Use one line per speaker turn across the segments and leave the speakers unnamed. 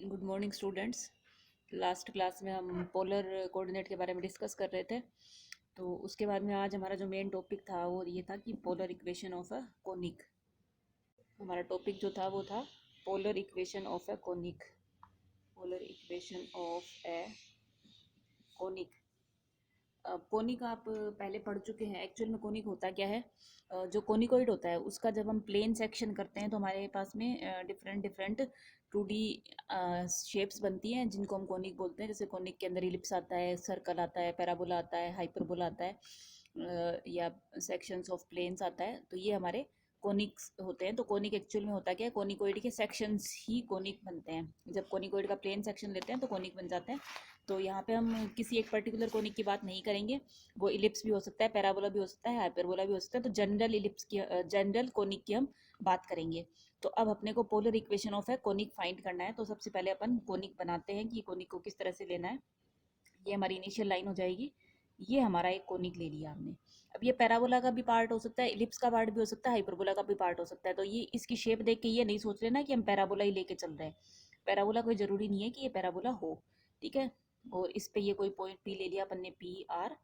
Good morning students. Last class में हम polar coordinate के बारे में डिस्कस कर रहे थे। तो उसके बाद में आज हमारा जो मेन टॉपिक था वो ये था कि polar equation of a conic. हमारा टॉपिक जो था वो था polar equation of a conic. Polar equation of A conic. Conic आप पहले पढ़ चुके हैं। एक्चुअल में कोनिक होता क्या है? जो कोनिकोइड होता है उसका जब हम प्लेन सेक्शन करते हैं तो हमारे पास में डिफरेंट डिफरेंट 2D शेप्स बनती हैं जिनको हम कोनिक बोलते हैं। जैसे कोनिक के अंदर इलिप्स आता है, सर्कल आता है, पैराबोला आता है, हाइपरबोला आता है, या सेक्शंस ऑफ प्लेन्स आता है। तो ये हमारे कोनिक्स होते हैं। तो कोनिक एक्चुअल में होता क्या है? कोनिकोइड के सेक्शंस ही कोनिक बनते हैं। जब कोनिकोइड का प्लेन सेक्शन लेते हैं तो कोनिक बन जाते हैं। तो यहाँ पे हम किसी एक पर्टिकुलर कोनिक की बात नहीं करेंगे। वो इलिप्स भी हो सकता है, पैराबोला भी हो सकता है, हाइपरबोला भी हो सकता है। तो जनरल इलिप्स की, जनरल कोनिक की हम बात करेंगे। तो अब अपने को पोलर इक्वेशन ऑफ है कोनिक फाइंड करना है। तो सबसे पहले अपन कोनिक बनाते हैं कि कोनिक को किस तरह से लेना है। ये हमारी इनिशियल लाइन हो जाएगी। ये हमारा एक कोनिक ले लिया हमने। अब ये पैराबोला का भी पार्ट हो सकता है, इलिप्स का पार्ट भी हो सकता है, हाइपरबोला का भी पार्ट हो सकता है। तो ये इसकी शेप देख के ये नहीं सोच लेना कि हम पैराबोला ही लेके चल रहे हैं। पैराबोला कोई ज़रूरी नहीं है कि ये पैराबोला हो। ठीक है। और इस पे ये कोई पॉइंट पी ले लिया अपन ने, पी आर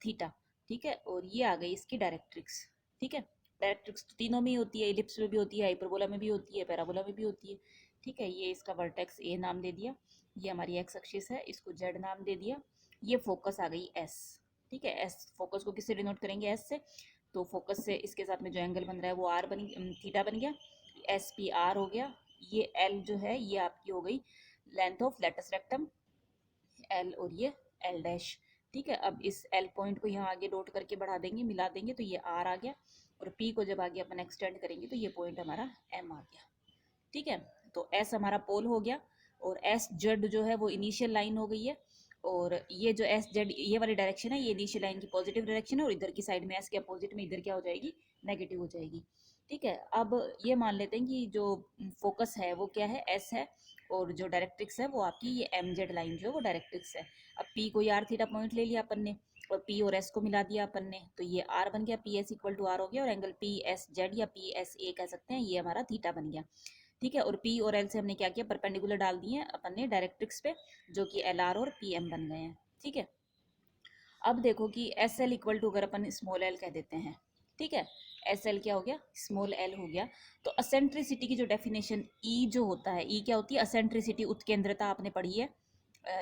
थीटा। ठीक है। और ये आ गई इसकी डायरेक्ट्रिक्स। ठीक है। डायरेक्ट्रिक्स तो तीनों में ही होती है, इलिप्स में भी होती है, हाइपरबोला में भी होती है, पैराबोला में भी होती है। ठीक है। ये इसका वर्टेक्स ए नाम दे दिया। ये हमारी एक्स एक्सिस है, इसको जेड नाम दे दिया। ये फोकस आ गई एस। ठीक है। एस फोकस को किससे डिनोट करेंगे? एस से। तो फोकस से इसके साथ में जो एंगल बन रहा है वो आर बन थीटा बन गया। एस पी आर हो गया। ये एल जो है ये आपकी हो गई length of latus rectum, L, और ये एल डैश। ठीक है। अब इस एल पॉइंट को यहाँ आगे डॉट करके बढ़ा देंगे, मिला देंगे, तो ये आर आ गया। और पी को जब आगे अपन एक्सटेंड करेंगे तो ये पॉइंट हमारा एम आ गया। ठीक है। तो एस हमारा पोल हो गया। और एस जेड जो है वो इनिशियल लाइन हो गई है। और ये जो एस जेड ये वाली डायरेक्शन है ये इनिशियल लाइन की पॉजिटिव डायरेक्शन है। और इधर की साइड में एस के अपोजिट में इधर क्या हो जाएगी? नेगेटिव हो जाएगी। ठीक है। अब ये मान लेते हैं कि जो फोकस है वो क्या है? एस है। और जो डायरेक्ट्रिक्स है वो आपकी ये एम जेड लाइन जो है वो डायरेक्ट्रिक्स है। अब पी को आर थीटा पॉइंट ले लिया अपन ने, और पी और एस को मिला दिया अपन ने, तो ये आर बन गया। P S equal to R हो गया। और एंगल पी एस जेड या पी एस ए कह सकते हैं, ये हमारा थीटा बन गया। ठीक है। और पी और एल से हमने क्या किया? परपेंडिकुलर डाल दिए अपन ने डायरेक्ट्रिक्स पे, जो कि एल आर और पी एम बन गए हैं। ठीक है। अब देखो कि एस एल इक्वल टू अगर अपन स्मॉल एल कह देते हैं। ठीक है। एस एल क्या हो गया? स्मॉल एल हो गया। तो असेंट्रिसिटी की जो डेफिनेशन ई जो होता है, ई क्या होती है? असेंट्रिसिटी, उत्केंद्रता आपने पढ़ी है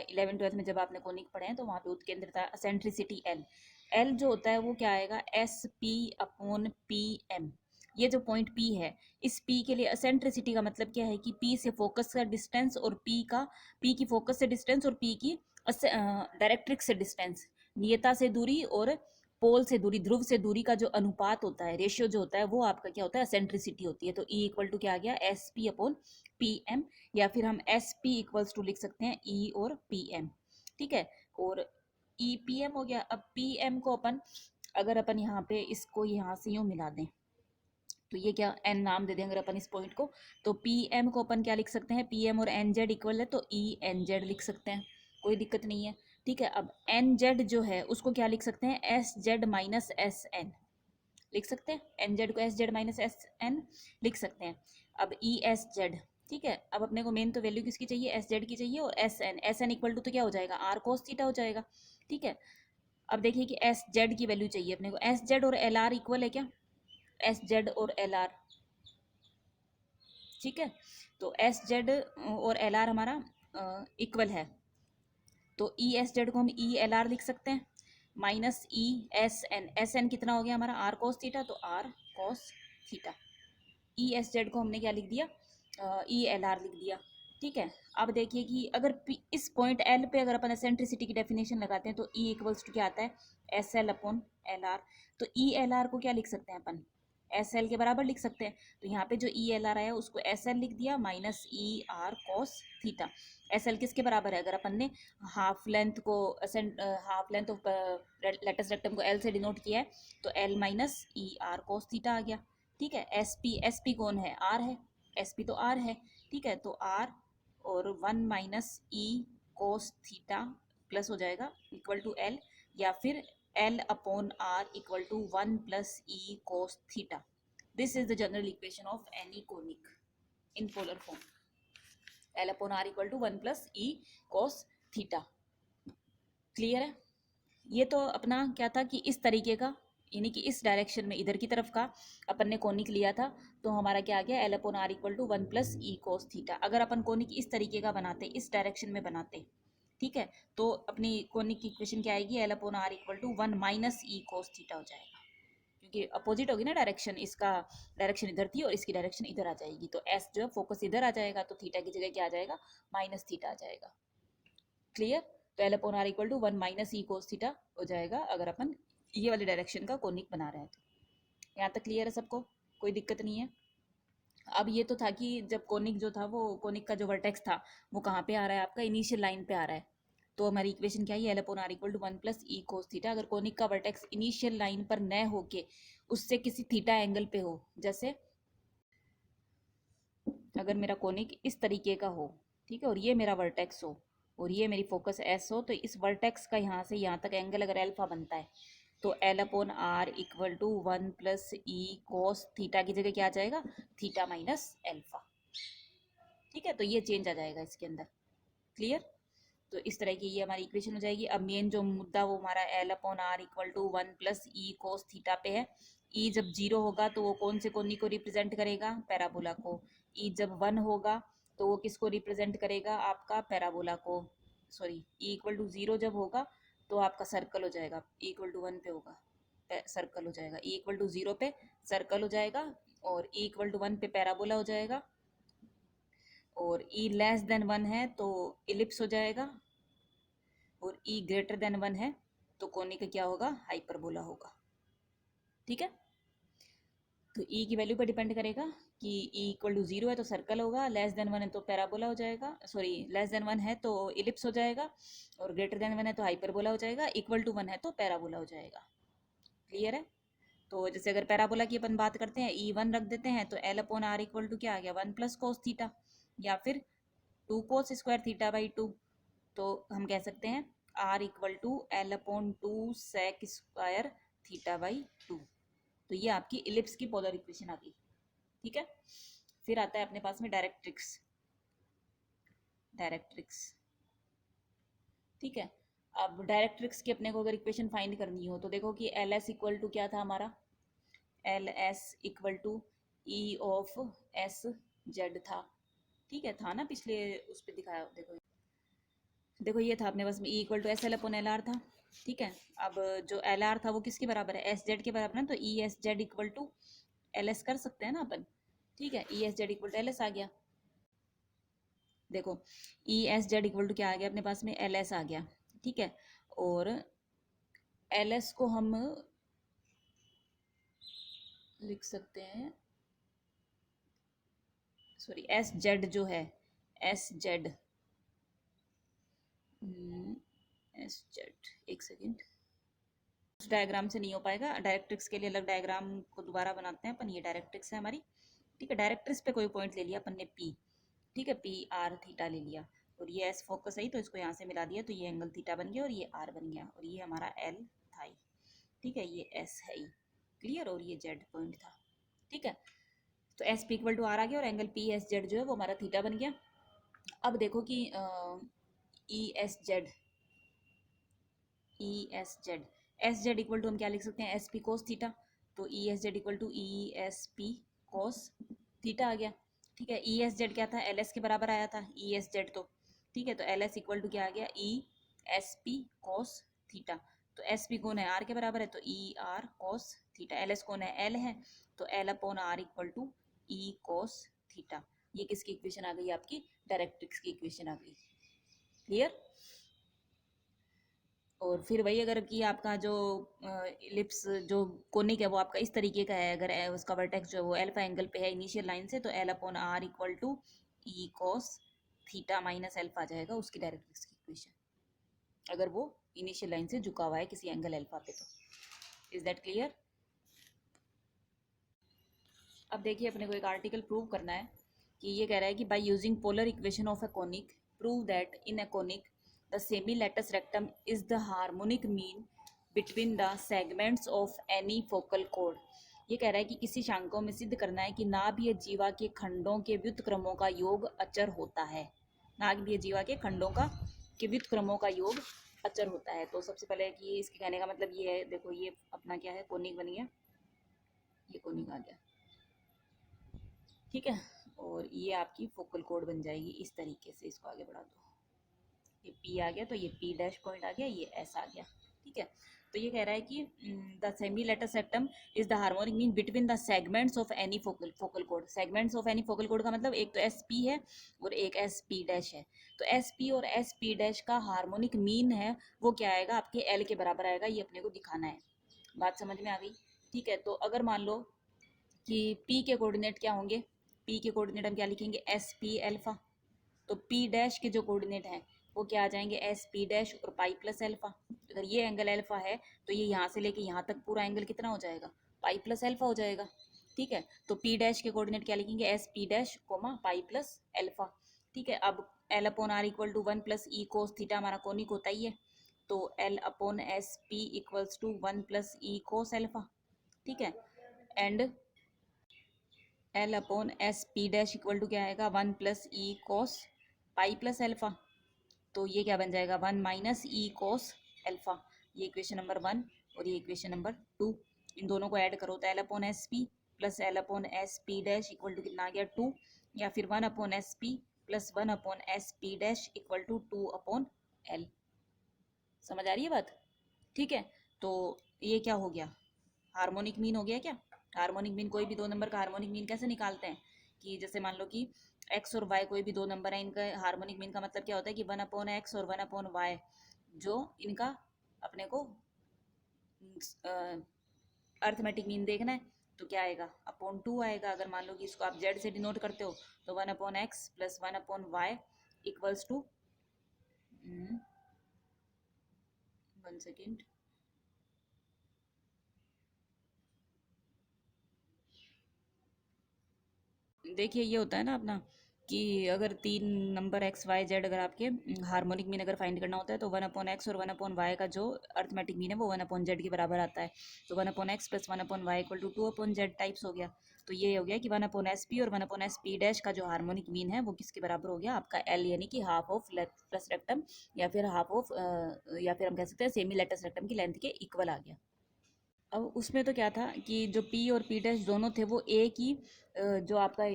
11th 12th में जब आपने कोनिक पढ़े हैं, तो वहाँ पे उत्केंद्रता असेंट्रिसिटी एल। एल जो होता है वो क्या आएगा? S P upon P M. ये जो पॉइंट पी है, इस पी के लिए असेंट्रिसिटी का मतलब क्या है कि पी से फोकस का डिस्टेंस और पी की फोकस से डिस्टेंस और पी की डायरेक्ट्रिक्स से डिस्टेंस, नियता से दूरी और पोल से दूरी, ध्रुव से दूरी का जो अनुपात होता है, रेशियो जो होता है, वो आपका क्या होता है? एसेंट्रिसिटी होती है। तो ई इक्वल टू क्या आ गया? S P upon P M. या फिर हम एस पी इक्वल्स टू लिख सकते हैं ई और पी एम। ठीक है। और ई पी एम हो गया। अब पी एम को अपन, अगर अपन यहाँ पे इसको यहाँ से यूँ मिला दें तो ये क्या? एन नाम दे दें अगर अपन इस पॉइंट को, तो पी एम को अपन क्या लिख सकते हैं? पी एम और एन जेड इक्वल है तो ई एन जेड लिख सकते हैं, कोई दिक्कत नहीं है। ठीक है। अब एन जेड जो है उसको क्या लिख सकते हैं? S Z minus S N लिख सकते हैं। एन जेड को S Z minus S N लिख सकते हैं। अब ई एस जेड। ठीक है। अब अपने को मेन तो वैल्यू किसकी चाहिए? एस जेड की चाहिए। और एस एन इक्वल टू तो क्या हो जाएगा? आर कोस थीटा हो जाएगा। ठीक है। अब देखिए कि एस जेड की वैल्यू चाहिए अपने को। एस जेड और एल आर इक्वल है क्या? एस जेड और एल आर। ठीक है। तो एस जेड और एल आर हमारा इक्वल है। तो ई एस जेड को हम ई एल आर लिख सकते हैं, minus E S N. S N कितना हो गया हमारा? आर कोस थीटा, तो R cos theta. E S Z को हमने क्या लिख दिया? ई एल आर लिख दिया। ठीक है। अब देखिए कि अगर इस पॉइंट एल पे अगर अपन एसेंट्रिसिटी की डेफिनेशन लगाते हैं तो ई इक्वल्स टू क्या आता है? S L upon L are. तो ई एल आर को क्या लिख सकते हैं अपन? एस एल के बराबर लिख सकते हैं। तो यहाँ पे जो ई एल आर आया उसको एस एल लिख दिया minus E R cos theta. S L किसके बराबर है? अगर अपन ने हाफ लेंथ को half length of latus rectum को एल से डिनोट किया है तो L minus E R cos theta आ गया। ठीक है। एस पी कौन है? आर है। एस पी तो आर है। ठीक है। तो आर और 1 - ई कोस थीटा प्लस हो जाएगा इक्वल टू एल, या फिर L upon R equal to 1 + E cos theta. This is the general equation of any conic in polar form. L upon R equal to 1 + E cos theta. Clear है? ये तो अपना क्या था कि इस तरीके का, यानी कि इस डायरेक्शन में इधर की तरफ का अपन ने कोनिक लिया था, तो हमारा क्या आ गया, L upon R equal to 1 + E cos theta. अगर अपन कोनिक इस तरीके का बनाते, इस डायरेक्शन में बनाते, ठीक है, तो अपनी कोनिक की इक्वेशन क्या आएगी, L upon R equal to 1 - E cos theta हो जाएगा, क्योंकि अपोजिट होगी ना डायरेक्शन, इसका डायरेक्शन इधर थी और इसकी डायरेक्शन इधर आ जाएगी, तो एस जो है फोकस इधर आ जाएगा, तो थीटा की जगह क्या आ जाएगा, माइनस थीटा आ जाएगा। क्लियर? तो L upon R equal to 1 - E cos theta हो जाएगा, अगर अपन ये वाली डायरेक्शन का कोनिक बना रहे हैं तो। यहाँ तक क्लियर है सबको? कोई दिक्कत नहीं है? अब ये तो था कि जब कोनिक जो था, वो कोनिक का जो वर्टेक्स था वो कहाँ पे आ रहा है, आपका इनिशियल लाइन पे आ रहा है, तो हमारी इक्वेशन क्या है, L upon R equal to 1 + E cos theta. अगर कोनिक का वर्टेक्स इनिशियल लाइन पर न होके उससे किसी थीटा एंगल पे हो, जैसे अगर मेरा कोनिक इस तरीके का हो, ठीक है, और ये मेरा वर्टेक्स हो और ये मेरी फोकस एस हो, तो इस वर्टेक्स का यहाँ से यहाँ तक एंगल अगर अल्फा बनता है, तो L upon R equal to 1 + E cos theta की जगह क्या आ जाएगा, थीटा माइनस अल्फा। ठीक है, तो ये चेंज आ जाएगा इसके अंदर। क्लियर? तो इस तरह की ये हमारी इक्वेशन हो जाएगी। अब मेन जो मुद्दा वो हमारा L upon R equal to 1 + E cos theta पे है। ई जब 0 होगा तो वो कौन से कोनी को रिप्रेजेंट करेगा, पैराबोला को। ई जब 1 होगा तो वो किसको रिप्रेजेंट करेगा, आपका पैराबोला को। सॉरी, ई इक्वल टू 0 जब होगा तो आपका सर्कल हो जाएगा, ई इक्वल टू 1 पे होगा सर्कल हो जाएगा, ई इक्वल टू 0 पे सर्कल हो जाएगा, और ई इक्वल टू 1 पे पैराबोला हो जाएगा, और ई लेस देन 1 है तो इलिप्स हो जाएगा, और ई ग्रेटर देन 1 है तो कोनिक क्या होगा, हाइपरबोला होगा। ठीक है, तो ई की वैल्यू पर डिपेंड करेगा कि ई इक्वल टू 0 है तो सर्कल होगा, लेस देन 1 है तो पैराबोला हो जाएगा, सॉरी लेस देन 1 है तो इलिप्स हो जाएगा, और ग्रेटर देन 1 है तो हाइपरबोला हो जाएगा, इक्वल टू 1 है तो पैराबोला हो जाएगा। क्लियर है? तो जैसे अगर पैराबोला की अपन बात करते हैं, ई 1 रख देते हैं, तो L upon R equal to क्या आ गया, 1 + कोस थीटा, या फिर 2 कोस स्क्वायर थीटा बाई 2। तो हम कह सकते हैं R equal to L upon 2 sec square theta by 2। तो ये आपकी इलिप्स की पोलर इक्वेशन आ गई। ठीक है, फिर आता है अपने पास में डायरेक्ट्रिक्स। डायरेक्ट्रिक्स, ठीक है। अब डायरेक्ट्रिक्स की अपने को अगर इक्वेशन फाइंड करनी हो तो देखो कि एल एस इक्वल टू क्या था हमारा, L S equal to E of S Z था। ठीक है, था ना, पिछले उस पर दिखाया, देखो देखो ये था अपने पास में, E equal to S L upon L R था। ठीक है, अब जो एल आर था वो किसके बराबर है, एस जेड के बराबर है, तो E S Z equal to L S कर सकते हैं ना अपन। ठीक है, E S Z equal to L S आ गया। देखो E S Z equal to क्या आ गया अपने पास में, एल एस आ गया। ठीक है, और एल एस को हम लिख सकते हैं, सॉरी एस जेड जो है, एस जेड, एस जेड, एक सेकेंड, उस डायग्राम से नहीं हो पाएगा, डायरेक्ट्रिक्स के लिए अलग डायग्राम को दोबारा बनाते हैं अपन। ये डायरेक्ट्रिक्स है हमारी। ठीक है, डायरेक्ट्रिक्स पे कोई पॉइंट ले लिया अपन ने पी, ठीक है, पी आर थीटा ले लिया, और ये एस फोकस है तो इसको यहाँ से मिला दिया, तो ये एंगल थीटा बन गया, और ये आर बन गया, और ये हमारा एल था। ठीक है, ये एस है, क्लियर, और ये जेड पॉइंट था। ठीक है, तो S P equal to R आ गया, और एंगल पी एस जेड जो है वो हमारा थीटा बन गया। अब देखो कि E S Z, E S Z, S Z equal to हम क्या लिख सकते हैं, एस पी कोस थीटा, तो E S Z equal to E S P cos theta आ गया। ठीक है, ई एस जेड क्या था, एल एस के बराबर आया था ई एस जेड तो। ठीक है, तो एल एस इक्वल टू क्या आ गया, E S P cos theta, तो एस पी कौन है, आर के बराबर है, तो E R cos theta, L S कौन है, एल है, तो L upon R equal to E cos theta. ये किसकी इक्वेशन आ गई, आपकी डायरेक्ट्रिक्स की इक्वेशन आ गई। क्लियर? और फिर वही, अगर कि आपका जो इलिप्स जो कोनिक है वो आपका इस तरीके का है, अगर उसका वर्टेक्स जो है वो अल्फा एंगल पे है इनिशियल लाइन से, तो L upon R equal to E cos theta minus alpha आ जाएगा उसकी डायरेक्ट्रिक्स की इक्वेशन, अगर वो इनिशियल लाइन से झुका हुआ है किसी एंगल अल्फा पे। तो इज दैट क्लियर? अब देखिए अपने को एक आर्टिकल प्रूव करना है कि ये कह रहा है कि by using polar equation of a conic prove that in a conic the semi latus rectum is the harmonic mean between the segments of any focal code. ये कह रहा है कि किसी शांकों में सिद्ध करना है कि नाभीय जीवा के खंडों के व्युत्क्रमों का योग अचर होता है। नाभिकीय जीवा के खंडों का के व्युत्क्रमों का योग अचर होता है। तो सबसे पहले कि इसके कहने का मतलब ये है, देखो ये अपना क्या है, कोनिक बन गया, ये कोनिक आ गया, ठीक है। और ये आपकी फोकल कोड बन जाएगी इस तरीके से, इसको आगे बढ़ा दो, ये पी आ गया, तो ये पी डैश पॉइंट आ गया, ये एस आ गया, ठीक है। तो ये कह रहा है कि the semi latus rectum is the harmonic mean between the segments of any focal focal कोड। सेगमेंट्स ऑफ एनी फोकल कोड का मतलब एक तो एस पी है और एक एस पी डैश है। तो एस पी और एस पी डैश का हार्मोनिक मीन है वो क्या आएगा, आपके एल के बराबर आएगा, ये अपने को दिखाना है। बात समझ में आ गई, ठीक है। तो अगर मान लो कि पी के कोऑर्डिनेट क्या होंगे, पी के कोऑर्डिनेट हम क्या लिखेंगे, एस पी एल्फा। तो पी डैश के जो कोऑर्डिनेट हैं वो क्या आ जाएंगे, एस पी डैश और पाई प्लस एल्फा। अगर ये एंगल एल्फा है तो ये यहाँ से लेके यहाँ तक पूरा एंगल कितना हो जाएगा, पाई प्लस एल्फा हो जाएगा, ठीक है। तो पी डैश के कोऑर्डिनेट क्या लिखेंगे, S P dash comma pi plus alpha, ठीक है। अब L upon R equal to 1 + E cos theta हमारा कोनिक होता ही है, तो L upon S P equals to 1 + E cos alpha, ठीक है। And L upon S P dash equal to क्या आएगा, 1 + ई कोस पाई प्लस एल्फा। तो ये क्या बन जाएगा, 1 - ई कोस एल्फा। ये इक्वेशन नंबर 1 और ये इक्वेशन नंबर 2, इन दोनों को ऐड करो तो L upon S P plus L upon S P dash equal to कितना आ गया, 2, या फिर 1/SP plus 1/SP dash equal to 2/L। समझ आ रही है बात, ठीक है। तो ये क्या हो गया, हार्मोनिक मीन हो गया क्या। हार्मोनिक मीन, कोई भी दो नंबर का हार्मोनिक मीन कैसे निकालते हैं, कि जैसे मान लो कि एक्स और वाई कोई भी दो नंबर है, इनका हार्मोनिक मीन का मतलब क्या होता है कि 1/x और 1/y, जो इनका अपने को अर्थमेटिक मीन देखना है, तो क्या आएगा, अपॉन 2 आएगा। अगर मान लो कि इसको आप जेड से डिनोट करते हो तो 1/x plus 1/y equals to, 1 second, देखिए ये होता है ना अपना, कि अगर तीन नंबर एक्स वाई जेड अगर आपके हार्मोनिक मीन अगर फाइंड करना होता है तो 1/x और 1/y का जो अर्थमेटिक मीन है वो 1/z के बराबर आता है। तो 1/x plus 1/y equal to 2/z types हो गया। तो ये हो गया कि 1/SP और 1/SP डैश का जो हार्मोनिक मीन है वो किसके बराबर हो गया, आपका एल, यानी कि हाफ ऑफ प्लस रेक्टम, या फिर हाफ ऑफ, या फिर हम कह सकते हैं सेमी लेटस रेक्टम की लेंथ के इक्वल आ गया। अब उसमें तो क्या था कि जो पी और पी डैश दोनों थे वो एक ही, जो आपका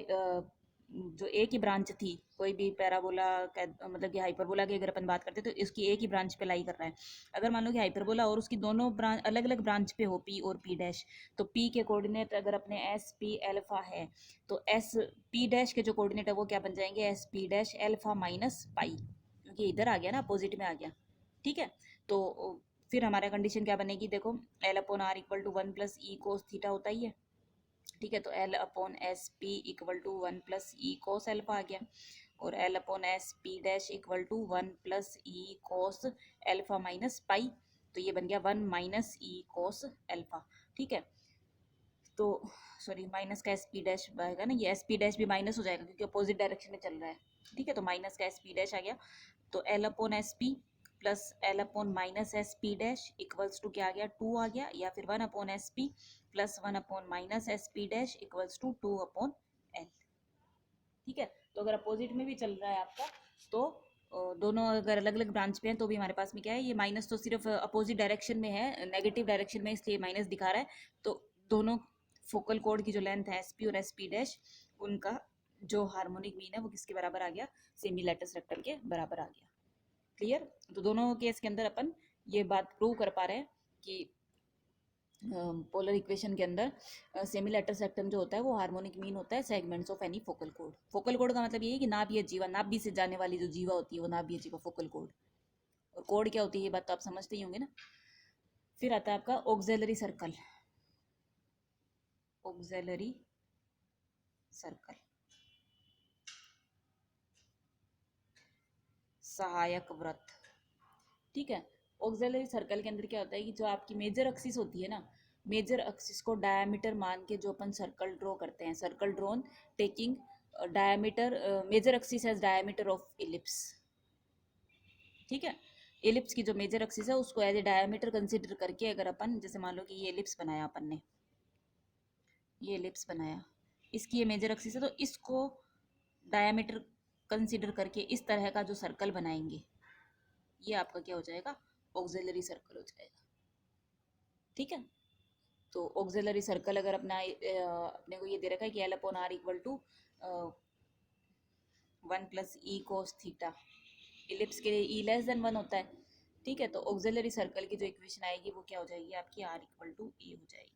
जो एक ही ब्रांच थी, कोई भी पैराबोला मतलब कि हाइपरबोला की अगर अपन बात करते हैं तो इसकी एक ही ब्रांच पे लाई कर रहा है। अगर मान लो कि हाइपरबोला और उसकी दोनों ब्रांच अलग अलग ब्रांच पे हो, पी और पी डैश, तो पी के कोऑर्डिनेट अगर अपने एस पी एल्फा है तो एस पी डैश के जो कोऑर्डिनेट है वो क्या बन जाएंगे, S P dash alpha minus पाई, क्योंकि इधर आ गया ना, अपोजिट में आ गया, ठीक है। तो फिर हमारा कंडीशन क्या बनेगी, देखो L upon R equal to 1 + E cos theta होता ही है, ठीक है। तो L upon S P equal to 1 + E cos alpha आ गया, और L upon S P dash equal to 1 + E cos alpha minus pi. तो ये बन गया 1 - ई कोस एल्फा, ठीक है। तो सॉरी, माइनस का एस पी डैश आएगा ना, ये एस पी डैश भी माइनस हो जाएगा क्योंकि अपोजिट डायरेक्शन में चल रहा है, ठीक है। तो माइनस का एस पी डैश आ गया, तो L upon S P plus L upon minus S P dash equals to क्या आ गया, 2 आ गया, या फिर 1/SP plus 1/-SP dash equals to 2/L, ठीक है। तो अगर अपोजिट में भी चल रहा है आपका, तो दोनों अगर अलग अलग ब्रांच पे हैं तो भी हमारे पास में क्या है, ये माइनस तो सिर्फ अपोजिट डायरेक्शन में है, नेगेटिव डायरेक्शन में, इसलिए माइनस दिखा रहा है। तो दोनों फोकल कोड की जो लेंथ है एसपी और एसपी डैश, उनका जो हार्मोनिक मीन है वो किसके बराबर आ गया, सेमी लेटस रेक्टम के बराबर आ गया। क्लियर। तो दोनों केस के अंदर अपन ये बात प्रूव कर पा रहे हैं कि पोलर इक्वेशन के अंदर सेमी लेटस रेक्टम जो होता है वो हार्मोनिक मीन होता है segments of any focal code. Focal कोड का मतलब ये है कि नाभीय जीवा, नाभि से जाने वाली जो जीवा होती है वो नाभीय जीवा फोकल कोड। और कोड क्या होती है ये बात तो आप समझते ही होंगे ना। फिर आता है आपका ऑक्सिलरी सर्कल, ऑक्सिलरी सर्कल, सहायक वृत्त, ठीक है। ऑक्सिलरी सर्कल के अंदर क्या होता है कि जो आपकी मेजर एक्सिस होती है ना, मेजर एक्सिस को डायमीटर मान के जो अपन सर्कल ड्रॉ करते हैं, circle drawn taking diameter, major axis as diameter of ellipse, ठीक है। इलिप्स की जो मेजर एक्सिस है उसको एज ए डायमीटर कंसीडर करके अगर अपन, जैसे मान लो कि ये इलिप्स बनाया अपन ने, ये इलिप्स बनाया, इसकी ये मेजर एक्सिस है, तो इसको डायमीटर कंसिडर करके इस तरह का जो सर्कल बनाएंगे ये आपका क्या हो जाएगा, ऑक्सिलरी सर्कल हो जाएगा। ठीक है, तो ऑक्सिलरी सर्कल अगर अपने को ये दे रखा है कि L upon R equal to 1 + e cos theta, ellipse के लिए ई लेस देन 1 होता है। ठीक है, तो ऑक्सिलरी सर्कल की जो इक्वेशन आएगी वो क्या हो जाएगी आपकी, आर इक्वल टू ए हो जाएगी।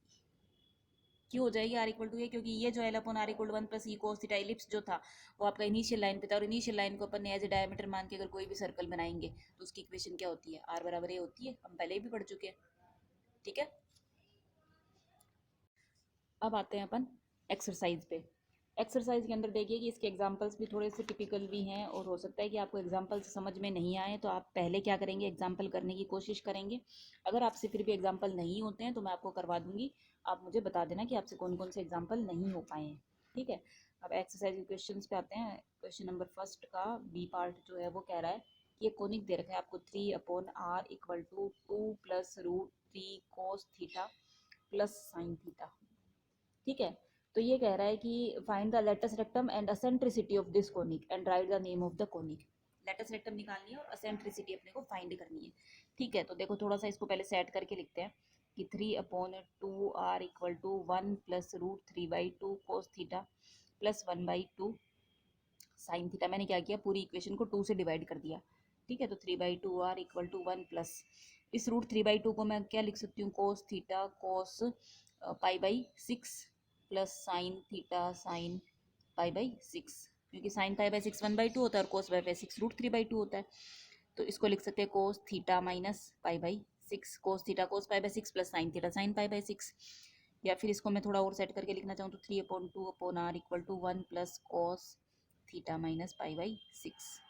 क्यों हो जाएगी आर इक्वल टू ए, क्योंकि ये जो L upon R equal to 1 + e cos theta ellipse जो था वो आपका इनिशियल लाइन पे था, और इनिशियल लाइन को अपन एज ए डायमीटर मान के अगर कोई भी सर्कल बनाएंगे तो उसकी इक्वेशन क्या होती है, आर बराबर ए होती है, हम पहले ही भी पढ़ चुके हैं। ठीक है, अब आते हैं अपन एक्सरसाइज पे। एक्सरसाइज के अंदर देखिए कि इसके एग्जांपल्स भी थोड़े से टिपिकल भी हैं, और हो सकता है कि आपको एग्जांपल समझ में नहीं आए, तो आप पहले क्या करेंगे, एग्जांपल करने की कोशिश करेंगे। अगर आपसे फिर भी एग्जांपल नहीं होते हैं तो मैं आपको करवा दूंगी, आप मुझे बता देना कि आपसे कौन कौन से एग्जाम्पल नहीं हो पाए हैं। ठीक है, अब एक्सरसाइज के क्वेश्चन पे आते हैं। क्वेश्चन नंबर फर्स्ट का बी पार्ट जो है वो कह रहा है कि ये कोनिक दे रखा है आपको 3/r equal to 2 + √3 cos theta plus sine theta. ठीक है, तो ये कह रहा है कि find the latus rectum and eccentricity of this conic and write the name of the conic. Latus rectum निकालनी है और एसेंट्रिसिटी अपने को फाइंड करनी है। ठीक है, तो देखो थोड़ा सा इसको पहले सेट करके लिखते हैं कि 3/2r equal to 1 + √3/2 cos theta plus 1/2 sine theta. मैंने क्या किया, पूरी इक्वेशन को 2 से डिवाइड कर दिया। ठीक है, तो 3/2r इक्वल टू 1 प्लस इस √3/2 को मैं क्या लिख सकती हूँ, cos theta cos π/6 plus sine theta sine π/6, क्योंकि साइन π/6 1/2 होता है और कोस π/6 √3/2 होता है। तो इसको लिख सकते हैं cos theta minus π/6, cos theta cos π/6 plus sine theta sine π/6। या फिर इसको मैं थोड़ा और सेट करके लिखना चाहूँ तो 3/2/r equal to 1 plus cos theta minus π/6।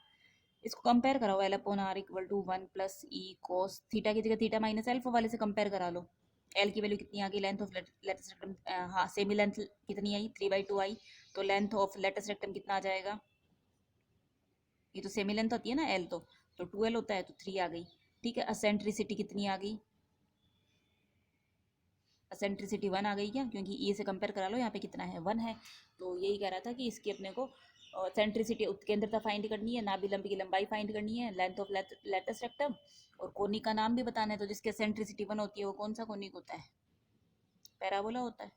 इसको कंपेयर कराओ, L upon R equal to 1 + e cos theta की जगह थीटा माइनस एल्फा वाले से कंपेयर करा लो। एल की वैल्यू कितनी आ गई, लेंथ ऑफ लेटेस्ट रेक्टम, हाँ सेमी लेंथ कितनी आई 3/2 आई, तो लेंथ ऑफ लेटेस्ट रेक्टम कितना आ जाएगा, ये तो सेमी लेंथ होती है ना एल, तो 2l होता है, तो 3 आ गई। ठीक है, असेंट्रिसिटी कितनी आ गई, असेंट्रिसिटी 1 आ गई क्या, क्योंकि ए से कंपेयर करा लो, यहाँ पे कितना है 1 है। तो यही कह रहा था कि इसकी अपने को सेंट्रिसिटी उत्केंद्रता फाइंड करनी है, नाभिलंब की लंबाई फाइंड करनी है, लेंथ ऑफ लेटेस्ट रेक्टम, और कोनिक का नाम भी बताना है। तो जिसके सेंट्रिसिटी 1 होती है वो कौन सा कोनिक होता है, पैराबोला होता है।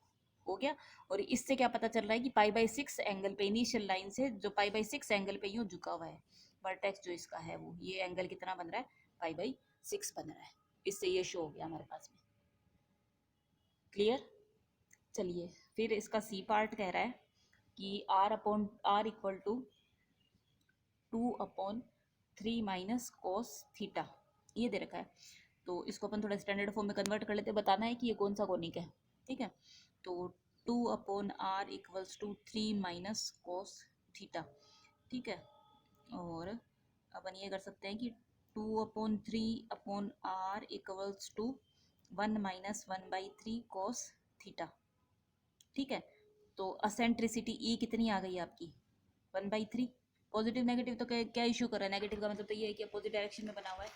हो गया, और इससे क्या पता चल रहा है कि π/6 एंगल पे इनिशियल लाइन से जो π/6 एंगल पे यूं झुका हुआ है, वर्टेक्स जो इसका है वो ये एंगल कितना बन रहा है, π/6 बन रहा है। इससे ये शो हो गया हमारे पास में। क्लियर, चलिए फिर इसका सी पार्ट कह रहा है कि r equal to 2/3 - cos theta, ये दे रखा है। तो इसको अपन थोड़ा स्टैंडर्ड फॉर्म में कन्वर्ट कर लेते हैं, बताना है कि ये कौन सा कोनिक है। ठीक है, तो 2/r equals to 3 - cos theta. ठीक है, और अपन ये कर सकते हैं कि 2/3/r equals to 1 - 1/3 cos theta. ठीक है, तो असेंट्रिसिटी ई कितनी आ गई आपकी 1/3। पॉजिटिव नेगेटिव तो क्या इशू कर रहा है, नेगेटिव का मतलब तो ये है कि अपोजिट डायरेक्शन में बना हुआ है,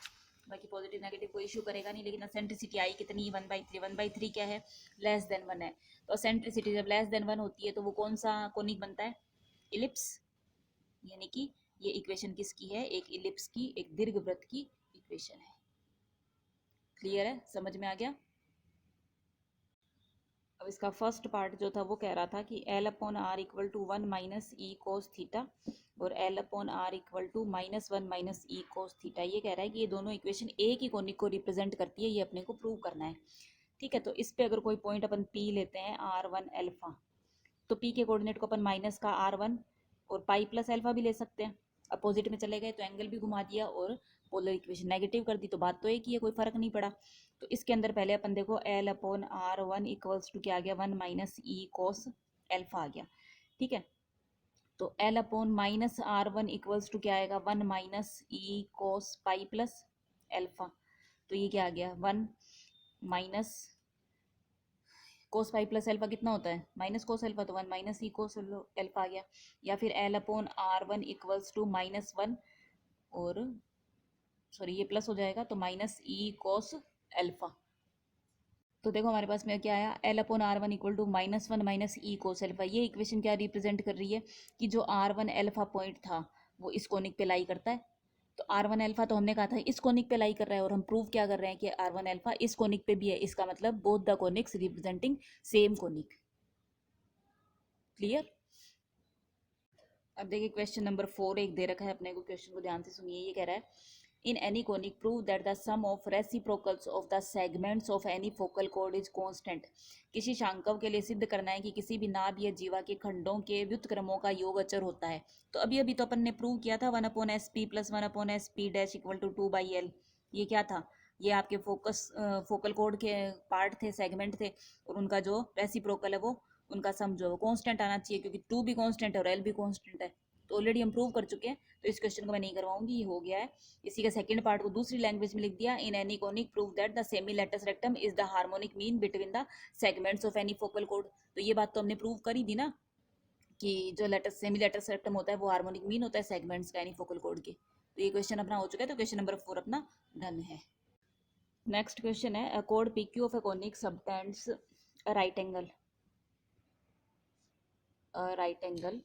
बाकी पॉजिटिव नेगेटिव कोई इशू करेगा नहीं। लेकिन असेंट्रिसिटी आई कितनी 1/3, 1/3 क्या है, लेस देन 1 है। तो असेंट्रिसिटी जब लेस देन 1 होती है तो वो कौन सा कोनिक बनता है, इलिप्स। यानी कि ये इक्वेशन किसकी है, एक इलिप्स की, एक दीर्घवृत्त की इक्वेशन है। क्लियर है, समझ में आ गया। अब इसका फर्स्ट पार्ट जो था वो कह रहा था कि L upon R equal to 1 - e cos theta और L upon R equal to -1 - e cos theta. ये कह रहा है कि ये दोनों इक्वेशन एक ही कोनिक को रिप्रेजेंट करती है, ये अपने को प्रूव करना है। ठीक है, तो इस पे अगर कोई पॉइंट अपन P लेते हैं r1 अल्फा, तो P के कोऑर्डिनेट को अपन माइनस का r1 और पाई प्लस अल्फा भी ले सकते हैं। अपोजिट में चले गए तो एंगल भी घुमा दिया और पोलर इक्वेशन नेगेटिव कर दी, तो बात तो एक ही है, कोई फर्क नहीं पड़ा। तो इसके अंदर पहले अपन देखो L upon r1 equals to क्या आ गया, 1 - e cos अल्फा आ गया। ठीक है, तो L upon -r1 equals to क्या आएगा, 1 - e cos pi plus alpha. तो ये क्या आ गया, 1 minus cos pi plus alpha कितना होता है, माइनस कोस अल्फा, तो 1 - e कोस अल्फा आ गया। या फिर L upon r1 equals to -1 और सॉरी ये प्लस हो जाएगा, तो -e cos अल्फा। तो देखो हमारे पास में क्या आया, L upon r1 equal to -1 - e cos alpha. ये इक्वेशन क्या रिप्रेजेंट कर रही है कि जो r1 अल्फा पॉइंट था वो इस कोनिक पे लाई करता है। तो R1 अल्फा तो हमने कहा था इस कोनिक पे लाई कर रहा है, और हम प्रूव क्या कर रहे हैं कि R1 अल्फा इस कोनिक पे भी है। इसका मतलब both the conics representing same conic. Clear. अब देखिए क्वेश्चन नंबर 4 एक दे रखा है अपने को, क्वेश्चन को ध्यान से सुनिए। ये कह रहा है in any conic prove that the sum of reciprocals of the segments of any focal chord is constant. किसी शांकव के लिए सिद्ध करना है कि किसी भी नाभ या जीवा के खंडों के व्युत्क्रमों का योग अचर होता है। तो अभी अभी तो अपन ने प्रूव किया था 1/sp plus 1/sp dash equal to 2/l। ये क्या था? ये आपके फोकल कॉर्ड के पार्ट थे, सेगमेंट थे, और उनका जो रेसिप्रोकल है वो उनका सम जो है कांस्टेंट आना चाहिए, क्योंकि 2 भी कांस्टेंट है और l भी कांस्टेंट है। तो ऑलरेडी हम प्रूव कर चुके हैं, तो इस क्वेश्चन को मैं नहीं करवाऊंगी, ये हो गया है। इसी का सेकंड पार्ट को दूसरी लैंग्वेज में लिख दिया। In any conic prove that the semi latus rectum is the harmonic mean between the segments of any focal chord. तो ये बात तो हमने प्रूव कर ही दी ना, कि जो लेटस सेमी लेटस रेक्टम होता है वो हार्मोनिक मीन होता है सेगमेंट्स का एनी फोकल कॉर्ड के। तो ये क्वेश्चन अपना हो चुका है, तो क्वेश्चन नंबर 4 अपना डन है। नेक्स्ट क्वेश्चन है, a code PQ of a conic subtends a right angle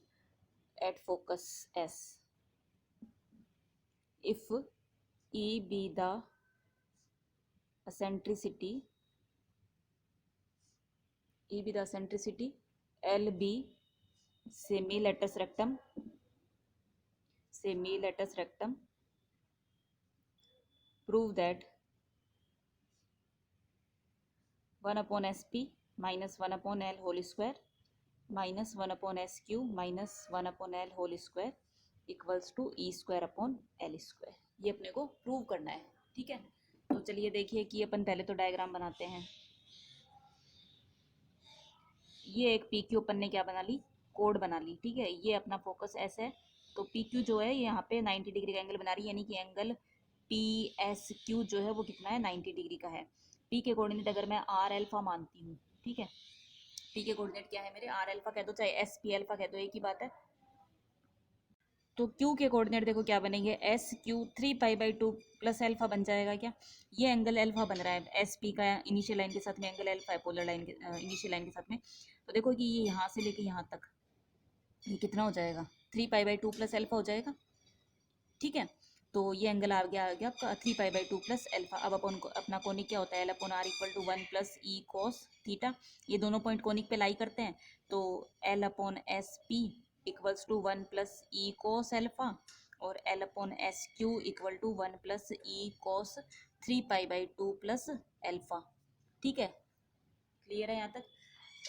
at focus S if E be the eccentricity, L be semi-latus rectum, prove that 1/sp minus 1/l whole square minus 1/sq minus 1/l whole square equals to E square upon L square. ये अपने को prove करना है, ठीक है। तो चलिए देखिए कि अपन पहले तो डायग्राम बनाते हैं। ये एक PQ अपन ने क्या बना ली, कोड बना ली, ठीक है। ये अपना फोकस S है, तो PQ जो है यहाँ पे 90 डिग्री का एंगल बना रही है, यानी कि एंगल PSQ जो है वो कितना है, 90 डिग्री का है। P के कोऑर्डिनेट अगर मैं R अल्फा मानती हूँ, ठीक है, P के कोऑर्डिनेट क्या है मेरे, R अल्फा कह दो चाहे SP अल्फा कह दो, एक ही बात है। तो Q के कोऑर्डिनेट देखो क्या बनेंगे, SQ 3π/2 प्लस अल्फा बन जाएगा क्या। ये एंगल अल्फा बन रहा है, SP का इनिशियल लाइन के साथ में एंगल अल्फा है, पोलर लाइन के इनिशियल लाइन के साथ में। तो देखो कि ये यहाँ से लेके यहाँ तक ये कितना हो जाएगा, 3π/2 प्लस अल्फा हो जाएगा, ठीक है। तो ये एंगल आ गया आपका 3π/2 प्लस अल्फा। अब अपन को अपना कोनिक क्या होता है, L/R equal to 1 plus E cos theta. ये दोनों पॉइंट कोनिक पे लाई करते हैं, तो L/SP equals to 1 plus E cos alpha और L/SQ equal to 1 plus E cos 3π/2 plus alpha, ठीक है। क्लियर है यहाँ तक।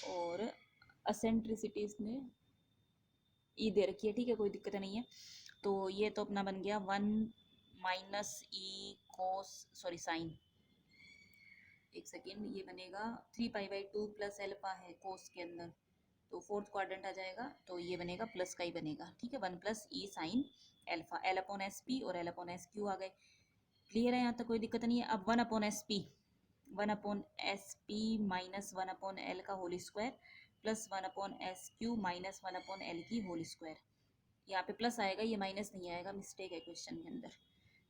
और असेंट्रिसिटी इसने ई दे रखी है, ठीक है, कोई दिक्कत नहीं है। तो ये तो अपना बन गया 1 माइनस ई कोस सॉरी साइन, एक सेकेंड, ये बनेगा 3π/2 प्लस अल्फा है कोस के अंदर, तो फोर्थ क्वाड्रेंट आ जाएगा, तो ये बनेगा प्लस का ही बनेगा, ठीक है, 1 प्लस ई साइन अल्फा। L/SP और L/SQ आ गए। क्लियर है यहाँ तक, कोई दिक्कत नहीं है। अब 1/SP माइनस 1/L का whole square plus 1/SQ minus 1/L की होल स्क्वायर। यहाँ पे प्लस आएगा, ये माइनस नहीं आएगा, मिस्टेक है क्वेश्चन के अंदर।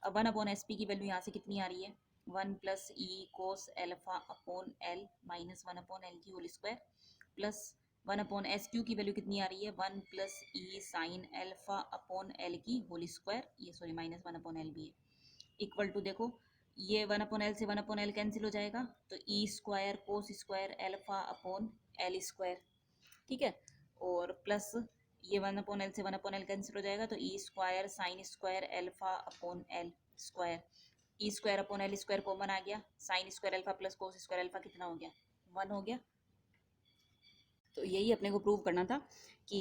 अब 1/SP की वैल्यू यहाँ से कितनी आ रही है, 1 plus E cos alpha upon L minus 1/L की होल स्क्वायर प्लस 1/SQ की वैल्यू कितनी आ रही है, 1 प्लस ई साइन अल्फा अपॉन एल की होल स्क्वायर, ये सॉरी माइनस 1/L भी है, इक्वल टू देखो ये 1/L से 1/L कैंसिल हो जाएगा, तो E square cos square alpha upon L square, ठीक है। और प्लस ये 1/L से 1/L कैंसिल हो जाएगा, तो E square sine square alpha upon L square, E square upon L square common आ गया, sine square alpha plus cos square alpha कितना हो गया, 1 हो गया। तो यही अपने को प्रूव करना था कि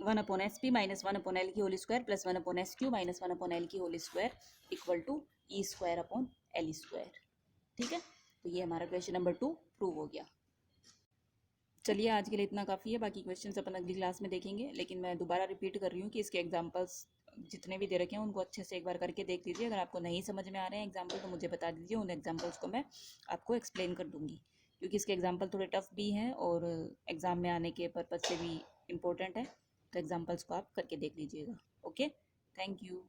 1/SP माइनस 1/L की whole square plus 1/SQ minus 1/L की whole square equal to E square upon L square, ठीक है। तो ये हमारा क्वेश्चन नंबर 2 प्रूव हो गया। चलिए आज के लिए इतना काफ़ी है, बाकी क्वेश्चंस अपन अगली क्लास में देखेंगे। लेकिन मैं दोबारा रिपीट कर रही हूँ कि इसके एग्जांपल्स जितने भी दे रखे हैं उनको अच्छे से एक बार करके देख लीजिए। अगर आपको नहीं समझ में आ रहे हैं एग्जांपल तो मुझे बता दीजिए, उन एग्जांपल्स को मैं आपको एक्सप्लेन कर दूँगी, क्योंकि इसके एग्जाम्पल थोड़े टफ भी हैं और एग्ज़ाम में आने के पर्पज़ से भी इम्पोर्टेंट है। तो एग्जाम्पल्स को आप करके देख लीजिएगा। Okay, thank you.